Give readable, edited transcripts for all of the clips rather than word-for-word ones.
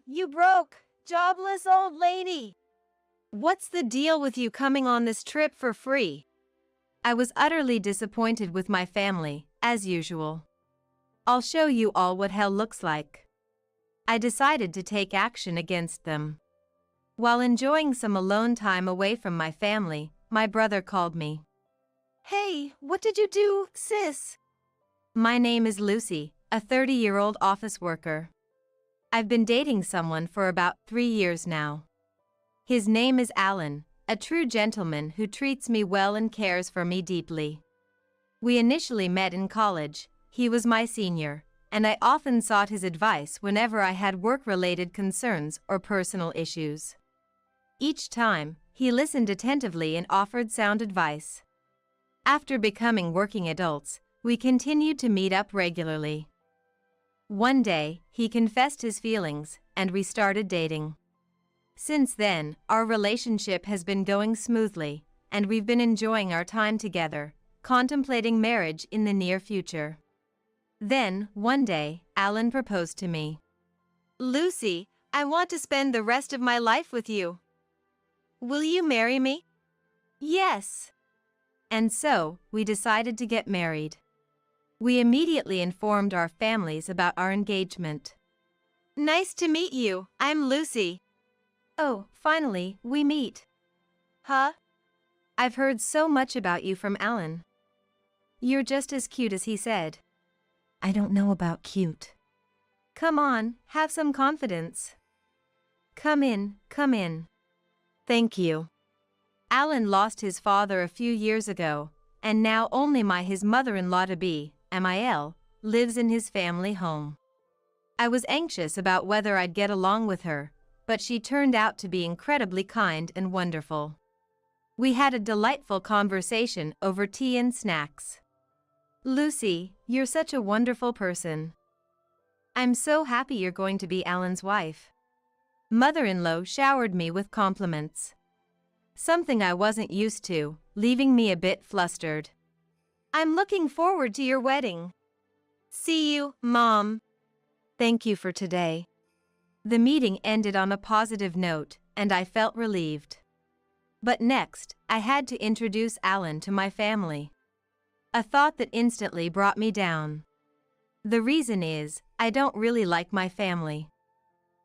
you broke, jobless old lady. What's the deal with you coming on this trip for free? I was utterly disappointed with my family, as usual. I'll show you all what hell looks like. I decided to take action against them. While enjoying some alone time away from my family, my brother called me. Hey, what did you do, sis? My name is Lucy, a 30-year-old office worker. I've been dating someone for about 3 years now. His name is Alan, a true gentleman who treats me well and cares for me deeply. We initially met in college. He was my senior, and I often sought his advice whenever I had work-related concerns or personal issues. Each time, he listened attentively and offered sound advice. After becoming working adults, we continued to meet up regularly. One day, he confessed his feelings, and we started dating. Since then, our relationship has been going smoothly, and we've been enjoying our time together, contemplating marriage in the near future. Then, one day, Alan proposed to me. Lucy, I want to spend the rest of my life with you. Will you marry me? Yes. And so, we decided to get married. We immediately informed our families about our engagement. Nice to meet you, I'm Lucy. Oh, finally, we meet. Huh? I've heard so much about you from Alan. You're just as cute as he said. I don't know about cute. Come on, have some confidence. Come in, come in. Thank you. Alan lost his father a few years ago, and now only his mother-in-law-to-be, MIL, lives in his family home. I was anxious about whether I'd get along with her, but she turned out to be incredibly kind and wonderful. We had a delightful conversation over tea and snacks. Lucy, you're such a wonderful person. I'm so happy you're going to be Alan's wife. Mother-in-law showered me with compliments. Something I wasn't used to, leaving me a bit flustered. I'm looking forward to your wedding. See you, Mom. Thank you for today. The meeting ended on a positive note, and I felt relieved. But next, I had to introduce Alan to my family. A thought that instantly brought me down. The reason is, I don't really like my family.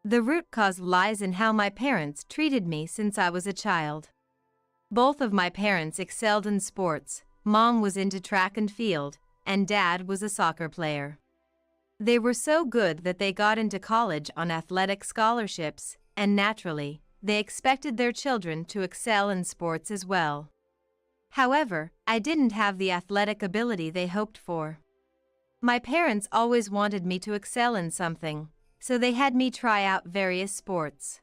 The root cause lies in how my parents treated me since I was a child. Both of my parents excelled in sports. Mom was into track and field, and Dad was a soccer player. They were so good that they got into college on athletic scholarships, and naturally, they expected their children to excel in sports as well. However, I didn't have the athletic ability they hoped for. My parents always wanted me to excel in something, so they had me try out various sports.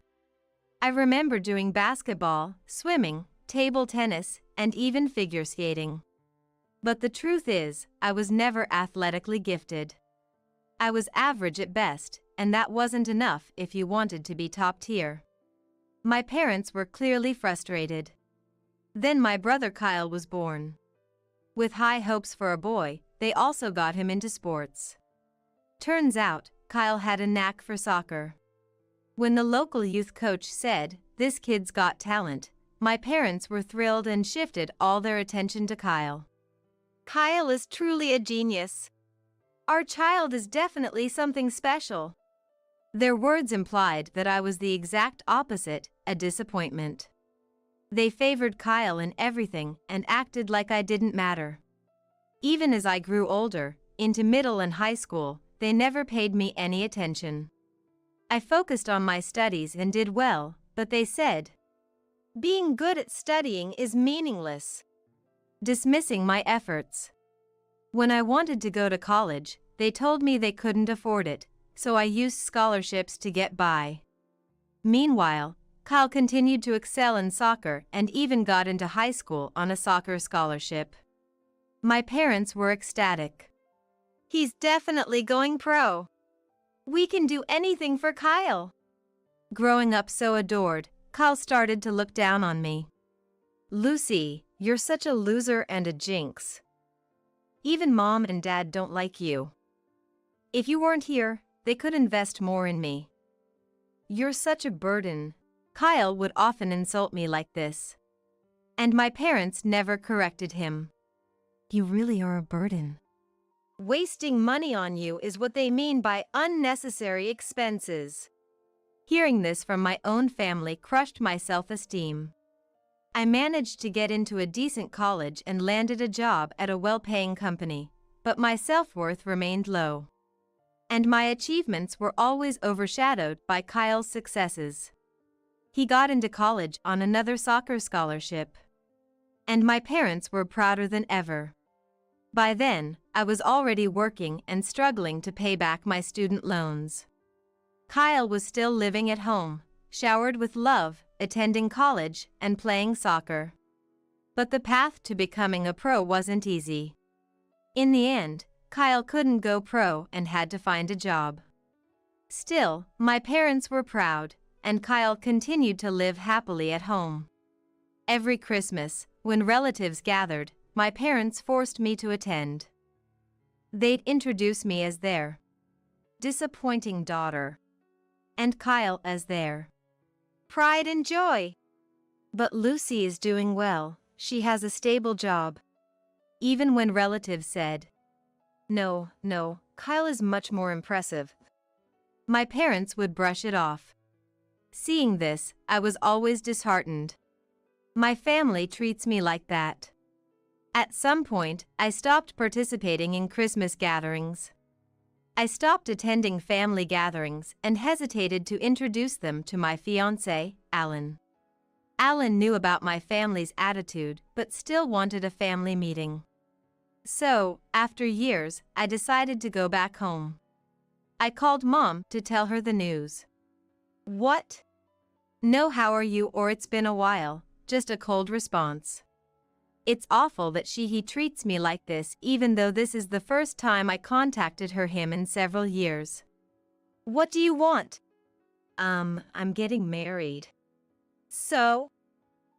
I remember doing basketball, swimming, table tennis, and even figure skating. But the truth is, I was never athletically gifted. I was average at best, and that wasn't enough if you wanted to be top tier. My parents were clearly frustrated. Then my brother Kyle was born. With high hopes for a boy, they also got him into sports. Turns out, Kyle had a knack for soccer. When the local youth coach said, "This kid's got talent," my parents were thrilled and shifted all their attention to Kyle. Kyle is truly a genius. Our child is definitely something special. Their words implied that I was the exact opposite, a disappointment. They favored Kyle in everything and acted like I didn't matter. Even as I grew older, into middle and high school, they never paid me any attention. I focused on my studies and did well, but they said, "Being good at studying is meaningless," dismissing my efforts. When I wanted to go to college, they told me they couldn't afford it, so I used scholarships to get by. Meanwhile, Kyle continued to excel in soccer and even got into high school on a soccer scholarship. My parents were ecstatic. "He's definitely going pro. We can do anything for Kyle." Growing up so adored, Kyle started to look down on me. "Lucy, you're such a loser and a jinx. Even Mom and Dad don't like you. If you weren't here, they could invest more in me." "You're such a burden." Kyle would often insult me like this. And my parents never corrected him. "You really are a burden. Wasting money on you is what they mean by unnecessary expenses." Hearing this from my own family crushed my self-esteem. I managed to get into a decent college and landed a job at a well-paying company, but my self-worth remained low. And my achievements were always overshadowed by Kyle's successes. He got into college on another soccer scholarship. And my parents were prouder than ever. By then, I was already working and struggling to pay back my student loans. Kyle was still living at home, showered with love, attending college, and playing soccer. But the path to becoming a pro wasn't easy. In the end, Kyle couldn't go pro and had to find a job. Still, my parents were proud, and Kyle continued to live happily at home. Every Christmas, when relatives gathered, my parents forced me to attend. They'd introduce me as their disappointing daughter, and Kyle as their pride and joy. "But Lucy is doing well, she has a stable job." Even when relatives said, No, Kyle is much more impressive," my parents would brush it off. Seeing this, I was always disheartened. My family treats me like that. At some point, I stopped participating in Christmas gatherings. I stopped attending family gatherings and hesitated to introduce them to my fiancé, Alan. Alan knew about my family's attitude but still wanted a family meeting. So, after years, I decided to go back home. I called Mom to tell her the news. "What? No, how are you, or it's been a while," just a cold response. It's awful that he treats me like this, even though this is the first time I contacted him in several years. "What do you want?" I'm getting married." "So?"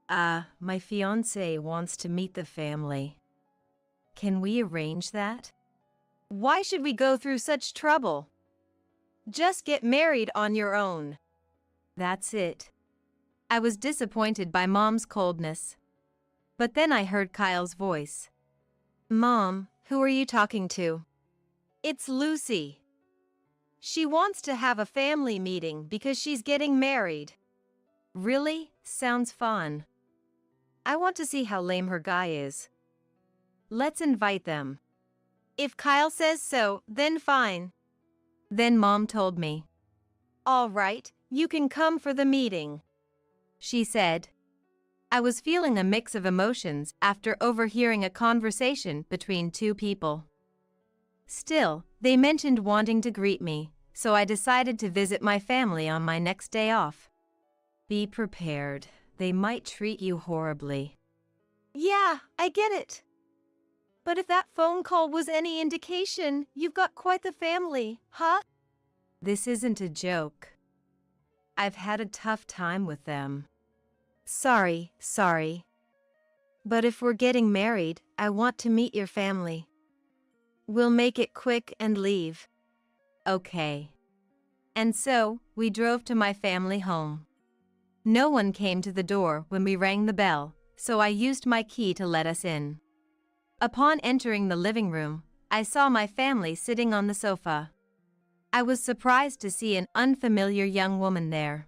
My fiancé wants to meet the family. Can we arrange that?" "Why should we go through such trouble? Just get married on your own." That's it. I was disappointed by Mom's coldness. But then I heard Kyle's voice. "Mom, who are you talking to?" "It's Lucy. She wants to have a family meeting because she's getting married." "Really? Sounds fun. I want to see how lame her guy is. Let's invite them." "If Kyle says so, then fine." Then Mom told me. "All right, you can come for the meeting," she said. I was feeling a mix of emotions after overhearing a conversation between two people. Still, they mentioned wanting to greet me, so I decided to visit my family on my next day off. Be prepared, they might treat you horribly. "Yeah, I get it. But if that phone call was any indication, you've got quite the family, huh?" "This isn't a joke. I've had a tough time with them." Sorry. But if we're getting married, I want to meet your family. We'll make it quick and leave." "Okay." And so, we drove to my family home. No one came to the door when we rang the bell, so I used my key to let us in. Upon entering the living room, I saw my family sitting on the sofa. I was surprised to see an unfamiliar young woman there.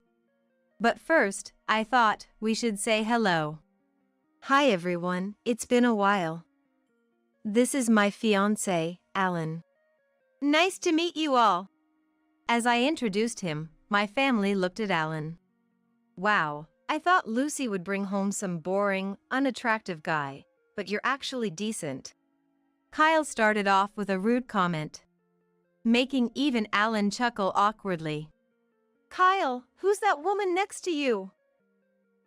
But first, I thought we should say hello. "Hi everyone, it's been a while. This is my fiancé, Alan." "Nice to meet you all." As I introduced him, my family looked at Alan. "Wow, I thought Lucy would bring home some boring, unattractive guy, but you're actually decent." Kyle started off with a rude comment, making even Alan chuckle awkwardly. "Kyle, who's that woman next to you?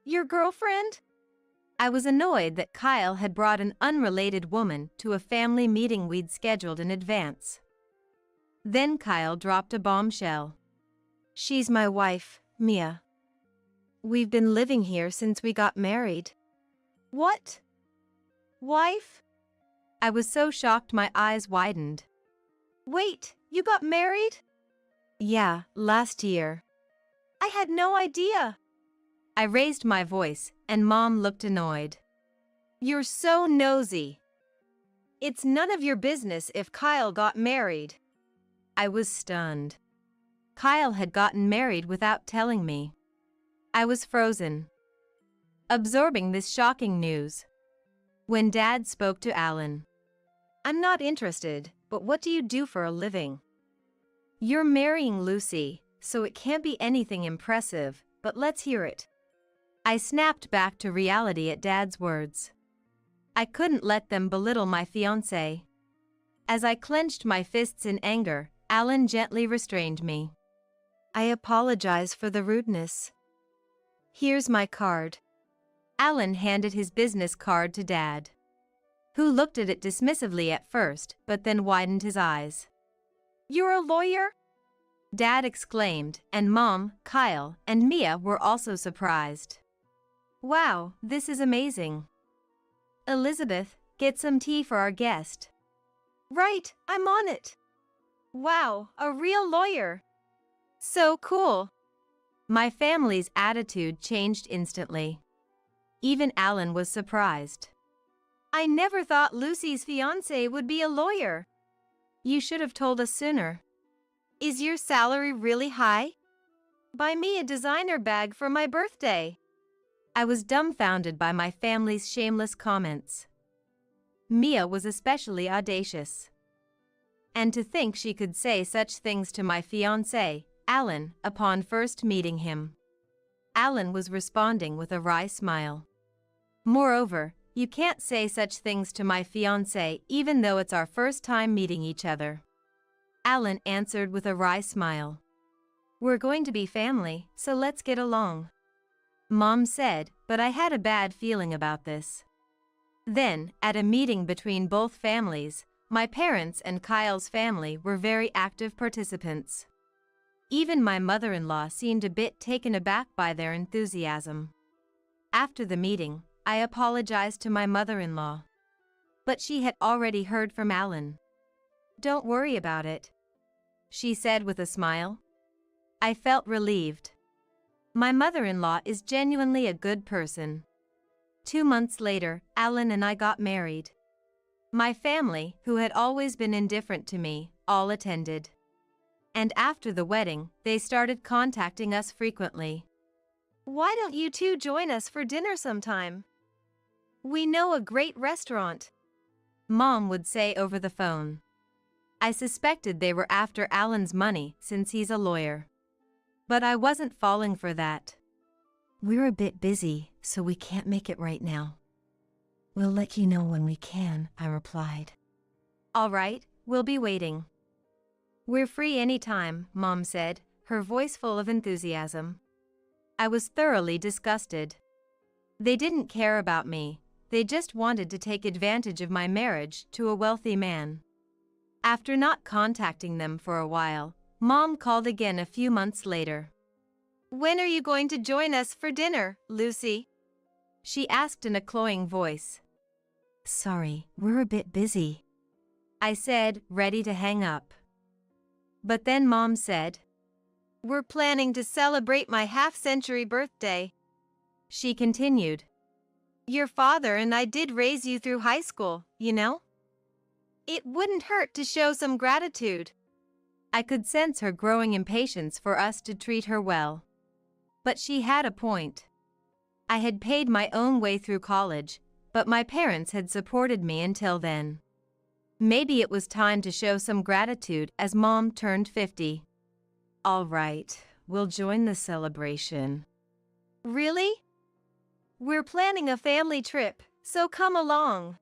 Your girlfriend?" I was annoyed that Kyle had brought an unrelated woman to a family meeting we'd scheduled in advance. Then Kyle dropped a bombshell. "She's my wife, Mia. We've been living here since we got married." "What? Wife?" I was so shocked my eyes widened. "Wait, you got married?" "Yeah, last year." I had no idea. I raised my voice, and Mom looked annoyed. You're so nosy. It's none of your business if Kyle got married. I was stunned. Kyle had gotten married without telling me. I was frozen, absorbing this shocking news. When Dad spoke to Alan. I'm not interested, but what do you do for a living? You're marrying Lucy, so it can't be anything impressive, but let's hear it. I snapped back to reality at Dad's words. I couldn't let them belittle my fiancé. As I clenched my fists in anger, Alan gently restrained me. I apologize for the rudeness. Here's my card. Alan handed his business card to Dad, who looked at it dismissively at first, but then widened his eyes. You're a lawyer? Dad exclaimed, and Mom, Kyle, and Mia were also surprised. Wow, this is amazing. Elizabeth, get some tea for our guest. Right, I'm on it. Wow, a real lawyer. So cool. My family's attitude changed instantly. Even Alan was surprised. I never thought Lucy's fiancé would be a lawyer. You should have told us sooner. Is your salary really high? Buy me a designer bag for my birthday. I was dumbfounded by my family's shameless comments. Mia was especially audacious. And to think she could say such things to my fiancé, Alan, upon first meeting him. Alan was responding with a wry smile. Moreover, you can't say such things to my fiancé even though it's our first time meeting each other. Alan answered with a wry smile. We're going to be family, so let's get along. Mom said, but I had a bad feeling about this. Then, at a meeting between both families, my parents and Kyle's family were very active participants. Even my mother-in-law seemed a bit taken aback by their enthusiasm. After the meeting, I apologized to my mother-in-law. But she had already heard from Alan. Don't worry about it, she said with a smile. I felt relieved. My mother-in-law is genuinely a good person. 2 months later, Alan and I got married. My family, who had always been indifferent to me, all attended. And after the wedding, they started contacting us frequently. Why don't you two join us for dinner sometime? We know a great restaurant, Mom would say over the phone. I suspected they were after Alan's money since he's a lawyer. But I wasn't falling for that. We're a bit busy, so we can't make it right now. We'll let you know when we can, I replied. All right, we'll be waiting. We're free anytime, Mom said, her voice full of enthusiasm. I was thoroughly disgusted. They didn't care about me. They just wanted to take advantage of my marriage to a wealthy man. After not contacting them for a while, Mom called again a few months later. When are you going to join us for dinner, Lucy? She asked in a cloying voice. Sorry, we're a bit busy, I said, ready to hang up. But then Mom said, We're planning to celebrate my half-century birthday. She continued. Your father and I did raise you through high school, you know? It wouldn't hurt to show some gratitude. I could sense her growing impatience for us to treat her well. But she had a point. I had paid my own way through college, but my parents had supported me until then. Maybe it was time to show some gratitude as Mom turned 50. All right, we'll join the celebration. Really? We're planning a family trip, so come along.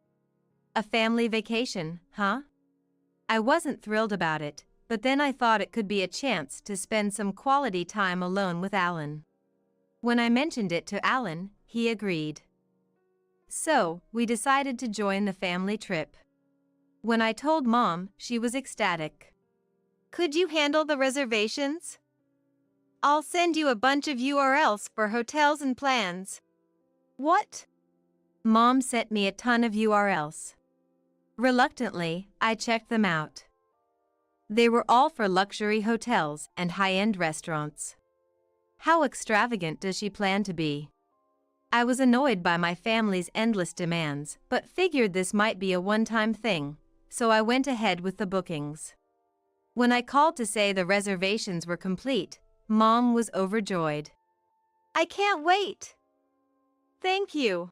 A family vacation, huh? I wasn't thrilled about it, but then I thought it could be a chance to spend some quality time alone with Alan. When I mentioned it to Alan, he agreed. So, we decided to join the family trip. When I told Mom, she was ecstatic. Could you handle the reservations? I'll send you a bunch of URLs for hotels and plans. What? Mom sent me a ton of URLs. Reluctantly, I checked them out. They were all for luxury hotels and high-end restaurants. How extravagant does she plan to be? I was annoyed by my family's endless demands, but figured this might be a one-time thing, so I went ahead with the bookings. When I called to say the reservations were complete, Mom was overjoyed. I can't wait! Thank you!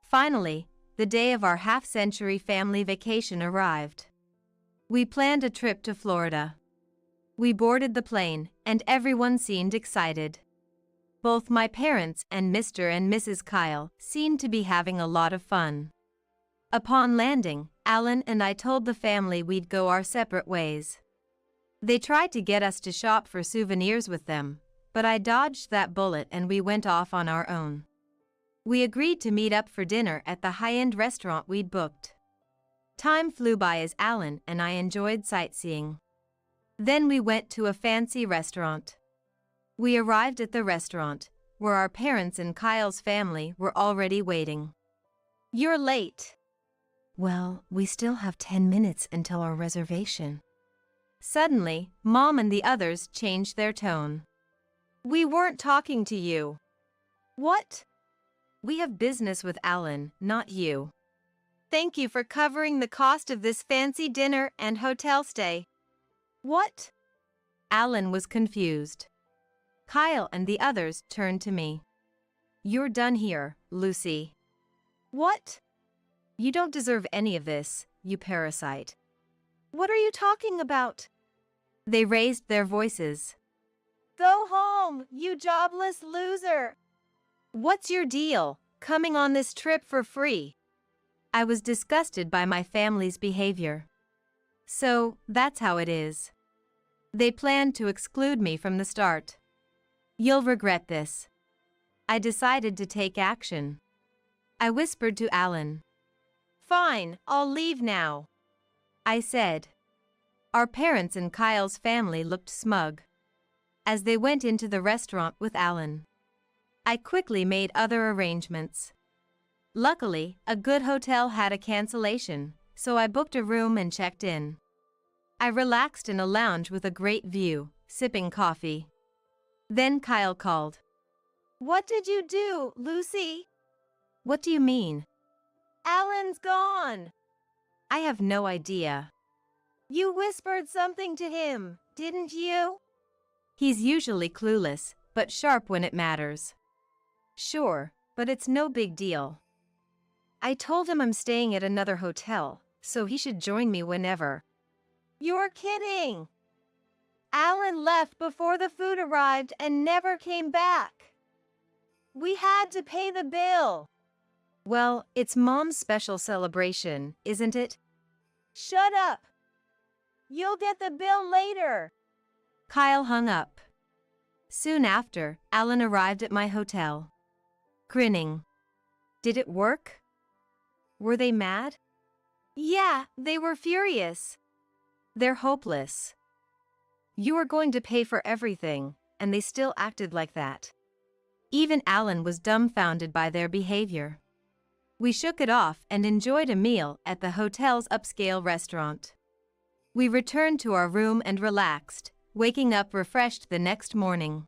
Finally, the day of our half-century family vacation arrived. We planned a trip to Florida. We boarded the plane, and everyone seemed excited. Both my parents and Mr. and Mrs. Kyle seemed to be having a lot of fun. Upon landing, Alan and I told the family we'd go our separate ways. They tried to get us to shop for souvenirs with them, but I dodged that bullet and we went off on our own. We agreed to meet up for dinner at the high-end restaurant we'd booked. Time flew by as Alan and I enjoyed sightseeing. Then we went to a fancy restaurant. We arrived at the restaurant, where our parents and Kyle's family were already waiting. You're late. Well, we still have 10 minutes until our reservation. Suddenly, Mom and the others changed their tone. We weren't talking to you. What? We have business with Alan, not you. Thank you for covering the cost of this fancy dinner and hotel stay. What? Alan was confused. Kyle and the others turned to me. You're done here, Lucy. What? You don't deserve any of this, you parasite. What are you talking about? They raised their voices. Go home, you jobless loser. What's your deal, coming on this trip for free? I was disgusted by my family's behavior. So, that's how it is. They planned to exclude me from the start. You'll regret this. I decided to take action. I whispered to Alan. Fine, I'll leave now. I said. Our parents and Kyle's family looked smug. As they went into the restaurant with Alan, I quickly made other arrangements. Luckily, a good hotel had a cancellation, so I booked a room and checked in. I relaxed in a lounge with a great view, sipping coffee. Then Kyle called. What did you do, Lucy? What do you mean? Alan's gone. I have no idea. You whispered something to him, didn't you? He's usually clueless, but sharp when it matters. Sure, but it's no big deal. I told him I'm staying at another hotel, so he should join me whenever. You're kidding! Alan left before the food arrived and never came back. We had to pay the bill. Well, it's Mom's special celebration, isn't it? Shut up! You'll get the bill later. Kyle hung up. Soon after, Alan arrived at my hotel. Grinning. Did it work? Were they mad? Yeah, they were furious. They're hopeless. You were going to pay for everything, and they still acted like that. Even Alan was dumbfounded by their behavior. We shook it off and enjoyed a meal at the hotel's upscale restaurant. We returned to our room and relaxed, waking up refreshed the next morning.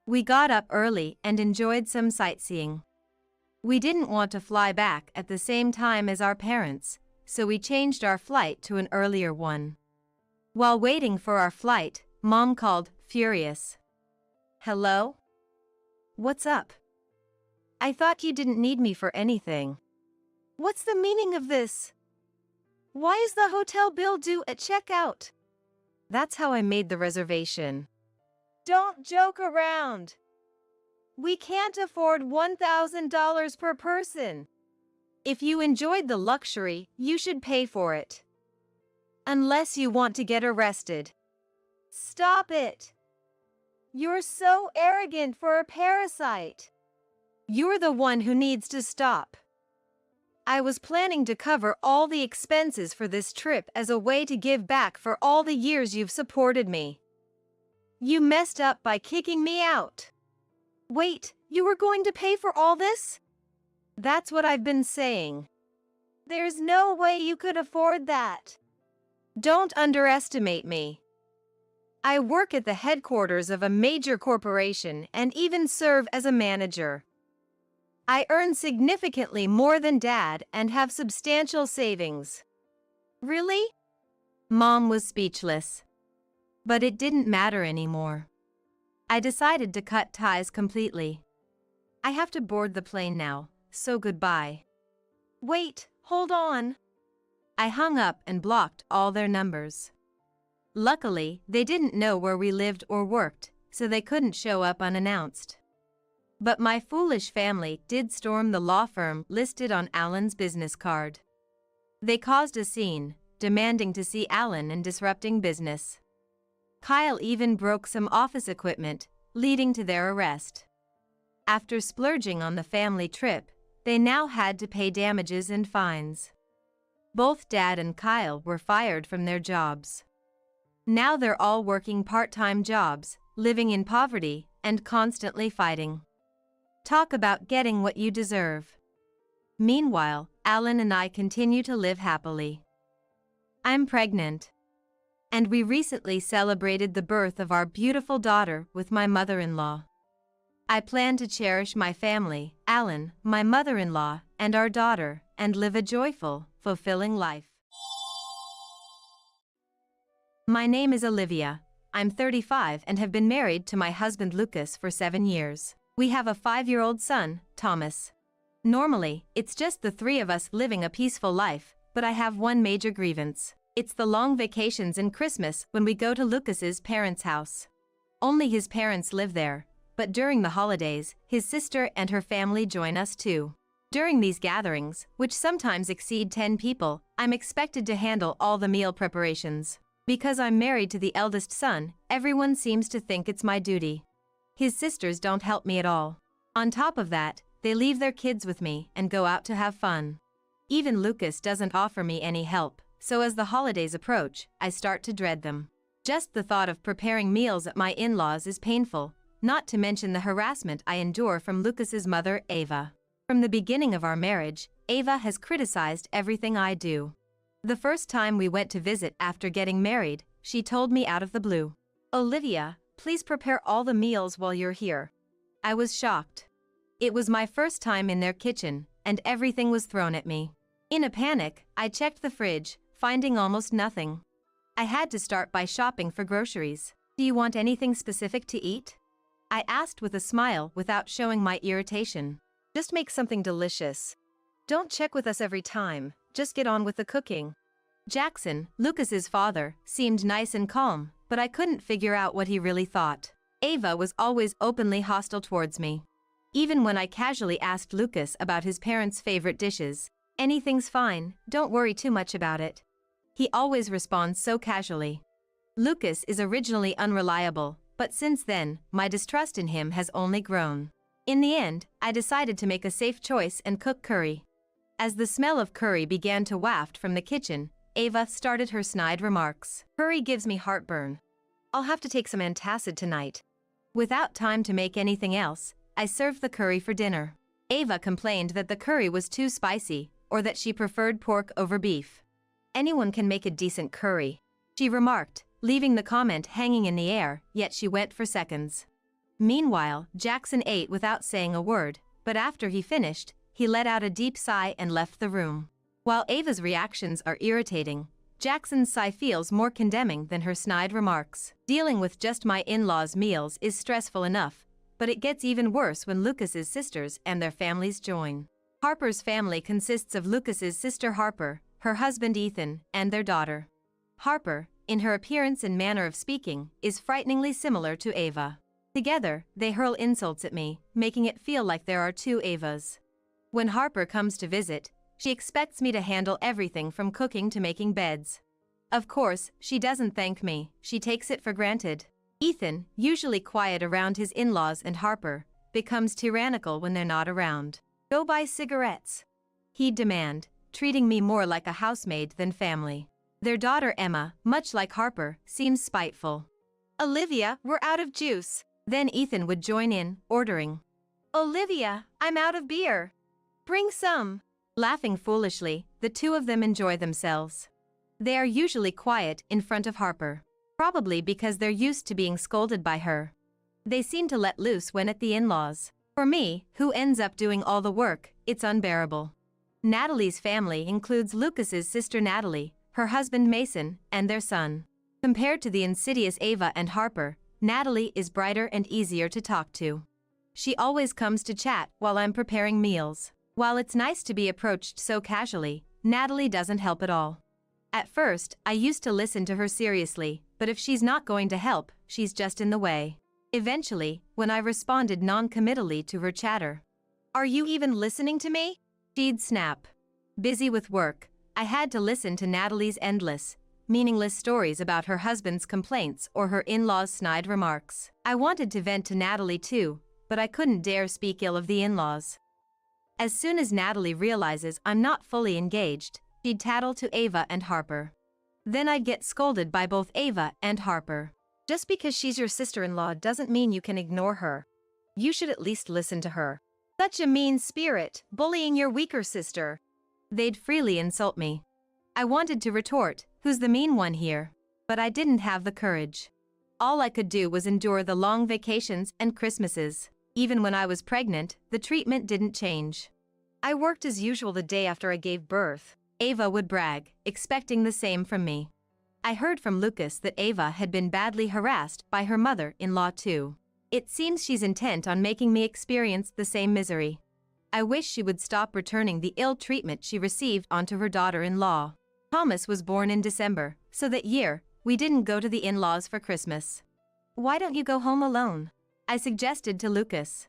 We got up early and enjoyed some sightseeing. We didn't want to fly back at the same time as our parents, so we changed our flight to an earlier one. While waiting for our flight, Mom called, furious. Hello? What's up? I thought you didn't need me for anything. What's the meaning of this? Why is the hotel bill due at checkout? That's how I made the reservation. Don't joke around. We can't afford $1,000 per person. If you enjoyed the luxury, you should pay for it. Unless you want to get arrested. Stop it. You're so arrogant for a parasite. You're the one who needs to stop. I was planning to cover all the expenses for this trip as a way to give back for all the years you've supported me. You messed up by kicking me out. Wait, you were going to pay for all this? That's what I've been saying. There's no way you could afford that. Don't underestimate me. I work at the headquarters of a major corporation and even serve as a manager. I earn significantly more than Dad and have substantial savings. Really? Mom was speechless. But it didn't matter anymore. I decided to cut ties completely. I have to board the plane now, so goodbye. Wait, hold on. I hung up and blocked all their numbers. Luckily, they didn't know where we lived or worked, so they couldn't show up unannounced. But my foolish family did storm the law firm listed on Alan's business card. They caused a scene, demanding to see Alan and disrupting business. Kyle even broke some office equipment, leading to their arrest. After splurging on the family trip, they now had to pay damages and fines. Both Dad and Kyle were fired from their jobs. Now they're all working part-time jobs, living in poverty, and constantly fighting. Talk about getting what you deserve. Meanwhile, Alan and I continue to live happily. I'm pregnant. And we recently celebrated the birth of our beautiful daughter with my mother-in-law. I plan to cherish my family, Alan, my mother-in-law, and our daughter, and live a joyful, fulfilling life. My name is Olivia. I'm 35 and have been married to my husband Lucas for 7 years. We have a 5-year-old son, Thomas. Normally, it's just the three of us living a peaceful life, but I have one major grievance. It's the long vacations and Christmas when we go to Lucas's parents' house. Only his parents live there, but during the holidays, his sister and her family join us too. During these gatherings, which sometimes exceed 10 people, I'm expected to handle all the meal preparations. Because I'm married to the eldest son, everyone seems to think it's my duty. His sisters don't help me at all. On top of that, they leave their kids with me and go out to have fun. Even Lucas doesn't offer me any help, so as the holidays approach, I start to dread them. Just the thought of preparing meals at my in-laws is painful, not to mention the harassment I endure from Lucas's mother, Ava. From the beginning of our marriage, Ava has criticized everything I do. The first time we went to visit after getting married, she told me out of the blue, "Olivia, please prepare all the meals while you're here." I was shocked. It was my first time in their kitchen, and everything was thrown at me. In a panic, I checked the fridge, finding almost nothing. I had to start by shopping for groceries. "Do you want anything specific to eat?" I asked with a smile without showing my irritation. "Just make something delicious. Don't check with us every time, just get on with the cooking." Jackson, Lucas's father, seemed nice and calm, but I couldn't figure out what he really thought. Ava was always openly hostile towards me. Even when I casually asked Lucas about his parents' favorite dishes, "Anything's fine, don't worry too much about it," he always responds so casually. Lucas is originally unreliable, but since then, my distrust in him has only grown. In the end, I decided to make a safe choice and cook curry. As the smell of curry began to waft from the kitchen, Ava started her snide remarks. "Curry gives me heartburn. I'll have to take some antacid tonight." Without time to make anything else, I served the curry for dinner. Ava complained that the curry was too spicy, or that she preferred pork over beef. "Anyone can make a decent curry," she remarked, leaving the comment hanging in the air, yet she went for seconds. Meanwhile, Jackson ate without saying a word, but after he finished, he let out a deep sigh and left the room. While Ava's reactions are irritating, Jackson's sigh feels more condemning than her snide remarks. Dealing with just my in-laws' meals is stressful enough, but it gets even worse when Lucas's sisters and their families join. Harper's family consists of Lucas's sister Harper, her husband Ethan, and their daughter. Harper, in her appearance and manner of speaking, is frighteningly similar to Ava. Together, they hurl insults at me, making it feel like there are two Avas. When Harper comes to visit, she expects me to handle everything from cooking to making beds. Of course, she doesn't thank me, she takes it for granted. Ethan, usually quiet around his in-laws and Harper, becomes tyrannical when they're not around. "Go buy cigarettes," he'd demand, treating me more like a housemaid than family. Their daughter Emma, much like Harper, seems spiteful. "Olivia, we're out of juice." Then Ethan would join in, ordering, "Olivia, I'm out of beer. Bring some." Laughing foolishly, the two of them enjoy themselves. They are usually quiet in front of Harper. Probably because they're used to being scolded by her. They seem to let loose when at the in-laws. For me, who ends up doing all the work, it's unbearable. Natalie's family includes Lucas's sister Natalie, her husband Mason, and their son. Compared to the insidious Ava and Harper, Natalie is brighter and easier to talk to. She always comes to chat while I'm preparing meals. While it's nice to be approached so casually, Natalie doesn't help at all. At first, I used to listen to her seriously, but if she's not going to help, she's just in the way. Eventually, when I responded non-committally to her chatter, "Are you even listening to me?" she'd snap. Busy with work, I had to listen to Natalie's endless, meaningless stories about her husband's complaints or her in-laws' snide remarks. I wanted to vent to Natalie too, but I couldn't dare speak ill of the in-laws. As soon as Natalie realizes I'm not fully engaged, she'd tattle to Ava and Harper. Then I'd get scolded by both Ava and Harper. "Just because she's your sister-in-law doesn't mean you can ignore her. You should at least listen to her. Such a mean spirit, bullying your weaker sister." They'd freely insult me. I wanted to retort, "Who's the mean one here?" But I didn't have the courage. All I could do was endure the long vacations and Christmases. Even when I was pregnant, the treatment didn't change. "I worked as usual the day after I gave birth," Ava would brag, expecting the same from me. I heard from Lucas that Ava had been badly harassed by her mother-in-law too. It seems she's intent on making me experience the same misery. I wish she would stop returning the ill treatment she received onto her daughter-in-law. Thomas was born in December, so that year, we didn't go to the in-laws for Christmas. "Why don't you go home alone?" I suggested to Lucas.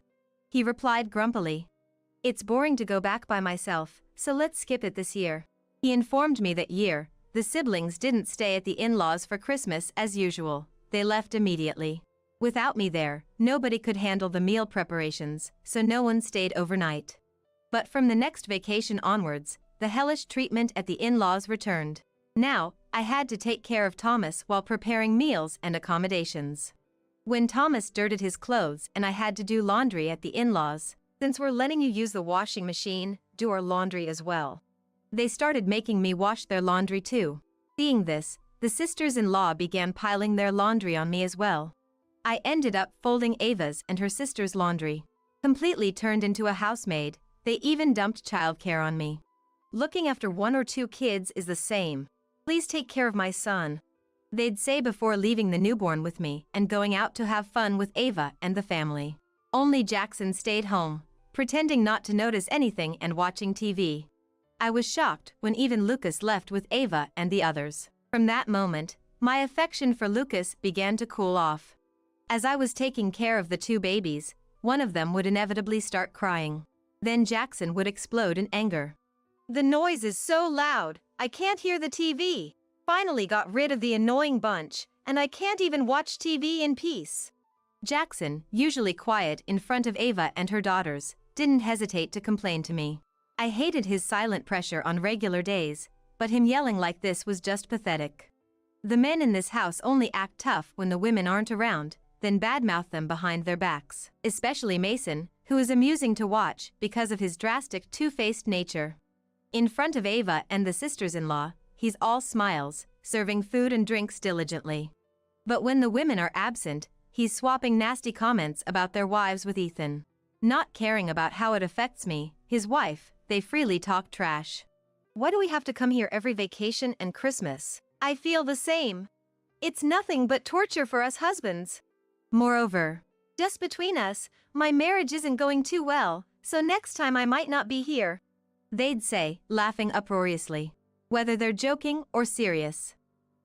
He replied grumpily, "It's boring to go back by myself, so let's skip it this year." He informed me that year, the siblings didn't stay at the in-laws for Christmas as usual. They left immediately. Without me there, nobody could handle the meal preparations, so no one stayed overnight. But from the next vacation onwards, the hellish treatment at the in-laws returned. Now, I had to take care of Thomas while preparing meals and accommodations. When Thomas dirted his clothes and I had to do laundry at the in-laws, "Since we're letting you use the washing machine, do our laundry as well." They started making me wash their laundry too. Seeing this, the sisters-in-law began piling their laundry on me as well. I ended up folding Ava's and her sister's laundry. Completely turned into a housemaid, they even dumped childcare on me. "Looking after one or two kids is the same. Please take care of my son," they'd say before leaving the newborn with me and going out to have fun with Ava and the family. Only Jackson stayed home, pretending not to notice anything and watching TV. I was shocked when even Lucas left with Ava and the others. From that moment, my affection for Lucas began to cool off. As I was taking care of the two babies, one of them would inevitably start crying. Then Jackson would explode in anger. "The noise is so loud, I can't hear the TV. Finally got rid of the annoying bunch, and I can't even watch TV in peace." Jackson, usually quiet in front of Ava and her daughters, didn't hesitate to complain to me. I hated his silent pressure on regular days, but him yelling like this was just pathetic. The men in this house only act tough when the women aren't around, then badmouth them behind their backs, especially Mason, who is amusing to watch because of his drastic two-faced nature. In front of Ava and the sisters-in-law, he's all smiles, serving food and drinks diligently. But when the women are absent, he's swapping nasty comments about their wives with Ethan. Not caring about how it affects me, his wife, they freely talk trash. "Why do we have to come here every vacation and Christmas? I feel the same. It's nothing but torture for us husbands. Moreover, just between us, my marriage isn't going too well, so next time I might not be here," they'd say, laughing uproariously. Whether they're joking or serious.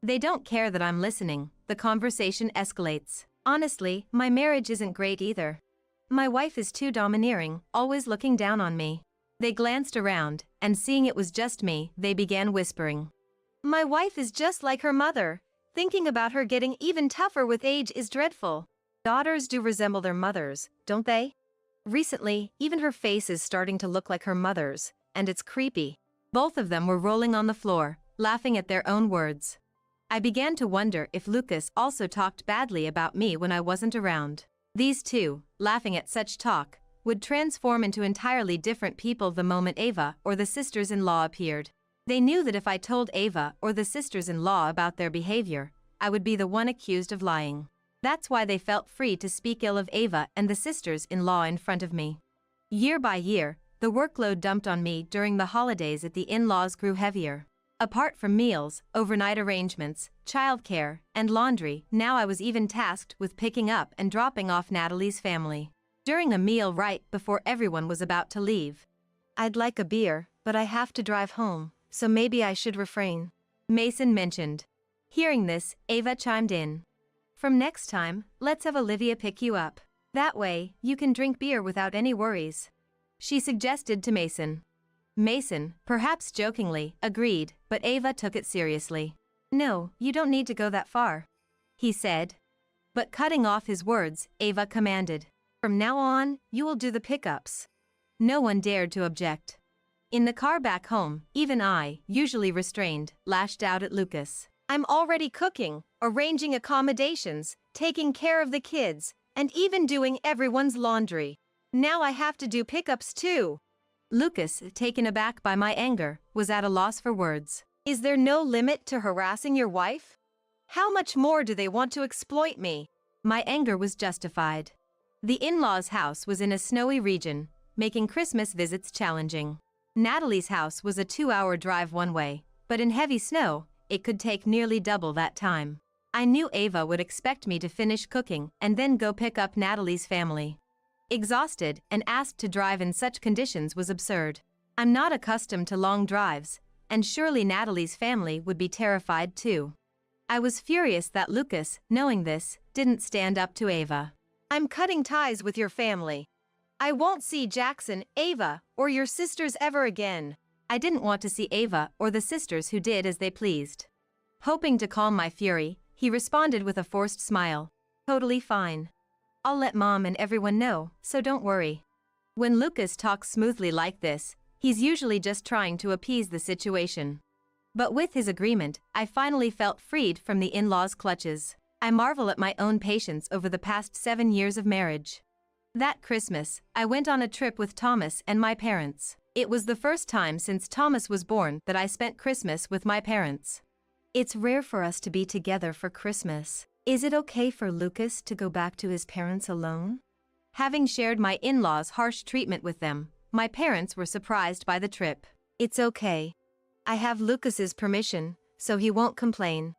They don't care that I'm listening, the conversation escalates. Honestly, my marriage isn't great either. My wife is too domineering, always looking down on me. They glanced around, and seeing it was just me, they began whispering. "My wife is just like her mother. Thinking about her getting even tougher with age is dreadful." Daughters do resemble their mothers, don't they? Recently, even her face is starting to look like her mother's, and it's creepy. Both of them were rolling on the floor, laughing at their own words. I began to wonder if Lucas also talked badly about me when I wasn't around. These two, laughing at such talk, would transform into entirely different people the moment Ava or the sisters-in-law appeared. They knew that if I told Ava or the sisters-in-law about their behavior, I would be the one accused of lying. That's why they felt free to speak ill of Ava and the sisters-in-law in front of me. Year by year, the workload dumped on me during the holidays at the in-laws grew heavier. Apart from meals, overnight arrangements, childcare, and laundry, now I was even tasked with picking up and dropping off Natalie's family. During a meal right before everyone was about to leave. "I'd like a beer, but I have to drive home, so maybe I should refrain," Mason mentioned. Hearing this, Ava chimed in. "From next time, let's have Olivia pick you up. That way, you can drink beer without any worries," she suggested to Mason. Mason, perhaps jokingly, agreed, but Ava took it seriously. "No, you don't need to go that far," he said. But cutting off his words, Ava commanded, "From now on, you will do the pickups." No one dared to object. In the car back home, even I, usually restrained, lashed out at Lucas. "I'm already cooking, arranging accommodations, taking care of the kids, and even doing everyone's laundry. Now I have to do pickups too." Lucas, taken aback by my anger, was at a loss for words. "Is there no limit to harassing your wife? How much more do they want to exploit me?" My anger was justified. The in-laws' house was in a snowy region, making Christmas visits challenging. Natalie's house was a 2-hour drive one way, but in heavy snow, it could take nearly double that time. I knew Ava would expect me to finish cooking and then go pick up Natalie's family. Exhausted and asked to drive in such conditions was absurd. I'm not accustomed to long drives, and surely Natalie's family would be terrified too. I was furious that Lucas, knowing this, didn't stand up to Ava. "I'm cutting ties with your family. I won't see Jackson, Ava, or your sisters ever again." I didn't want to see Ava or the sisters who did as they pleased. Hoping to calm my fury, he responded with a forced smile. "Totally fine. I'll let Mom and everyone know, so don't worry." When Lucas talks smoothly like this, he's usually just trying to appease the situation. But with his agreement, I finally felt freed from the in-laws' clutches. I marvel at my own patience over the past 7 years of marriage. That Christmas, I went on a trip with Thomas and my parents. It was the first time since Thomas was born that I spent Christmas with my parents. It's rare for us to be together for Christmas. Is it okay for Lucas to go back to his parents alone? Having shared my in-laws' harsh treatment with them, my parents were surprised by the trip. "It's okay. I have Lucas's permission, so he won't complain,"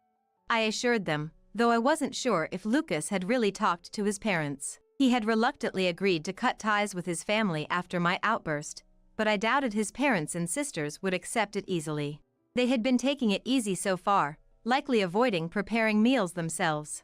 I assured them, though I wasn't sure if Lucas had really talked to his parents. He had reluctantly agreed to cut ties with his family after my outburst, but I doubted his parents and sisters would accept it easily. They had been taking it easy so far, likely avoiding preparing meals themselves.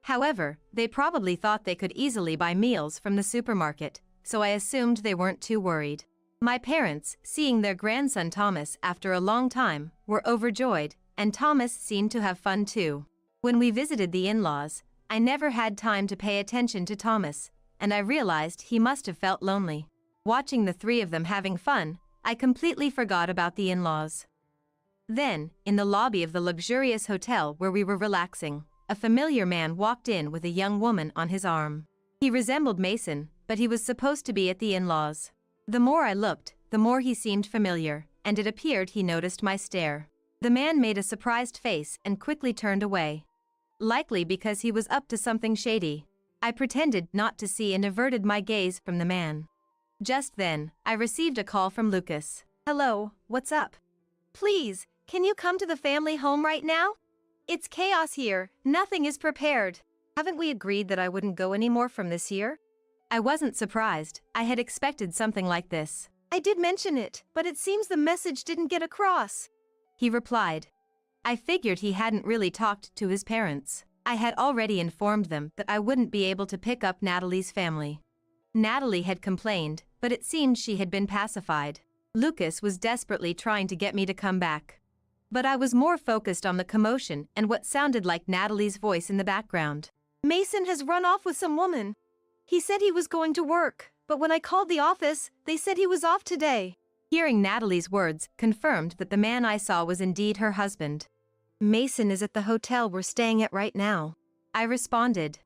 However, they probably thought they could easily buy meals from the supermarket, so I assumed they weren't too worried. My parents, seeing their grandson Thomas after a long time, were overjoyed, and Thomas seemed to have fun too. When we visited the in-laws, I never had time to pay attention to Thomas, and I realized he must have felt lonely. Watching the 3 of them having fun, I completely forgot about the in-laws. Then, in the lobby of the luxurious hotel where we were relaxing, a familiar man walked in with a young woman on his arm. He resembled Mason, but he was supposed to be at the in-laws. The more I looked, the more he seemed familiar, and it appeared he noticed my stare. The man made a surprised face and quickly turned away. Likely because he was up to something shady. I pretended not to see and averted my gaze from the man. Just then, I received a call from Lucas. "Hello, what's up? Please, can you come to the family home right now? It's chaos here, nothing is prepared. Haven't we agreed that I wouldn't go anymore from this year?" I wasn't surprised, I had expected something like this. "I did mention it, but it seems the message didn't get across," he replied. I figured he hadn't really talked to his parents. I had already informed them that I wouldn't be able to pick up Natalie's family. Natalie had complained, but it seemed she had been pacified. Lucas was desperately trying to get me to come back. But I was more focused on the commotion and what sounded like Natalie's voice in the background. "Mason has run off with some woman. He said he was going to work, but when I called the office, they said he was off today." Hearing Natalie's words confirmed that the man I saw was indeed her husband. "Mason is at the hotel we're staying at right now," I responded.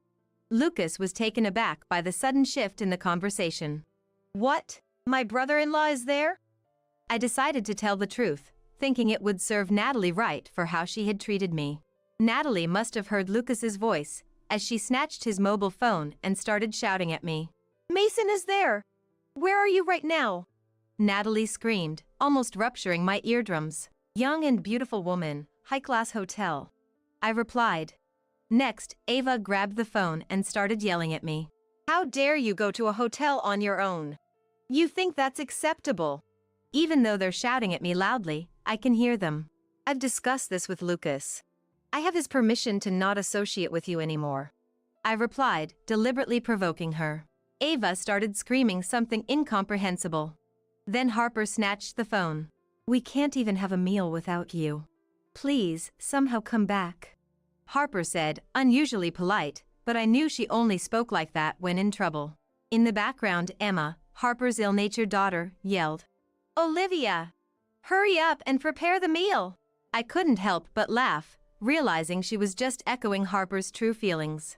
Lucas was taken aback by the sudden shift in the conversation. "What? My brother-in-law is there?" I decided to tell the truth, thinking it would serve Natalie right for how she had treated me. Natalie must have heard Lucas's voice, as she snatched his mobile phone and started shouting at me. "Mason is there! Where are you right now?" Natalie screamed, almost rupturing my eardrums. "Young and beautiful woman, high-class hotel," I replied. Next, Ava grabbed the phone and started yelling at me. "How dare you go to a hotel on your own? You think that's acceptable?" Even though they're shouting at me loudly, I can hear them. "I've discussed this with Lucas. I have his permission to not associate with you anymore," I replied, deliberately provoking her. Ava started screaming something incomprehensible. Then Harper snatched the phone. "We can't even have a meal without you. Please, somehow come back," Harper said, unusually polite, but I knew she only spoke like that when in trouble. In the background, Emma, Harper's ill-natured daughter, yelled, "Olivia! Hurry up and prepare the meal!" I couldn't help but laugh, realizing she was just echoing Harper's true feelings.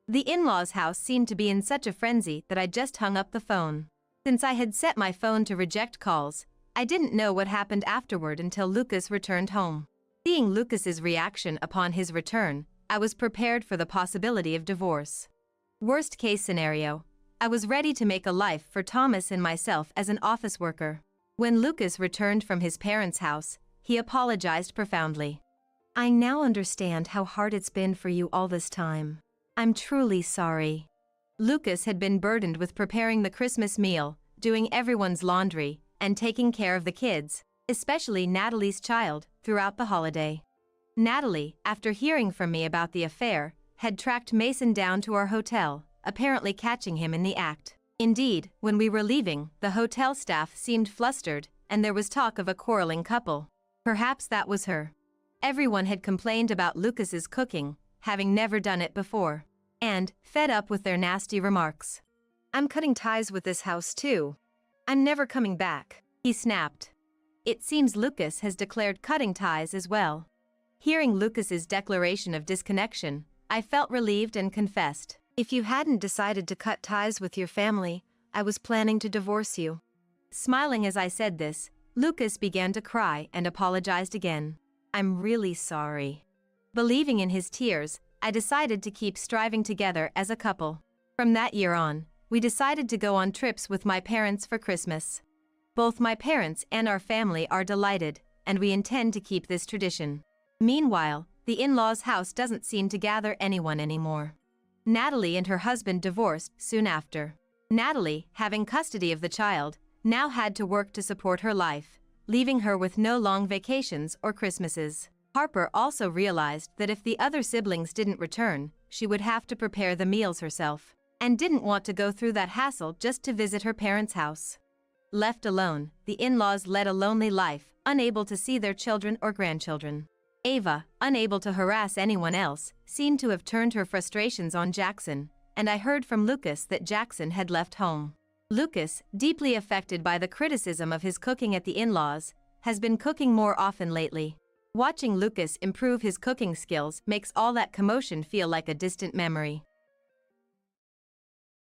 The in-laws' house seemed to be in such a frenzy that I just hung up the phone. Since I had set my phone to reject calls, I didn't know what happened afterward until Lucas returned home. Seeing Lucas's reaction upon his return, I was prepared for the possibility of divorce. Worst case scenario, I was ready to make a life for Thomas and myself as an office worker. When Lucas returned from his parents' house, he apologized profoundly. "I now understand how hard it's been for you all this time. I'm truly sorry." Lucas had been burdened with preparing the Christmas meal, doing everyone's laundry, and taking care of the kids, especially Natalie's child, throughout the holiday. Natalie, after hearing from me about the affair, had tracked Mason down to our hotel, apparently catching him in the act. Indeed, when we were leaving, the hotel staff seemed flustered, and there was talk of a quarreling couple. Perhaps that was her. Everyone had complained about Lucas's cooking, having never done it before, and, fed up with their nasty remarks. "I'm cutting ties with this house too. I'm never coming back," he snapped. It seems Lucas has declared cutting ties as well. Hearing Lucas's declaration of disconnection, I felt relieved and confessed, "If you hadn't decided to cut ties with your family, I was planning to divorce you." Smiling as I said this, Lucas began to cry and apologized again. "I'm really sorry." Believing in his tears, I decided to keep striving together as a couple. From that year on, we decided to go on trips with my parents for Christmas. Both my parents and our family are delighted, and we intend to keep this tradition. Meanwhile, the in-laws' house doesn't seem to gather anyone anymore. Natalie and her husband divorced soon after. Natalie, having custody of the child, now had to work to support her life, leaving her with no long vacations or Christmases. Harper also realized that if the other siblings didn't return, she would have to prepare the meals herself, and didn't want to go through that hassle just to visit her parents' house. Left alone, the in-laws led a lonely life, unable to see their children or grandchildren. Ava, unable to harass anyone else, seemed to have turned her frustrations on Jackson, and I heard from Lucas that Jackson had left home. Lucas, deeply affected by the criticism of his cooking at the in-laws, has been cooking more often lately. Watching Lucas improve his cooking skills makes all that commotion feel like a distant memory.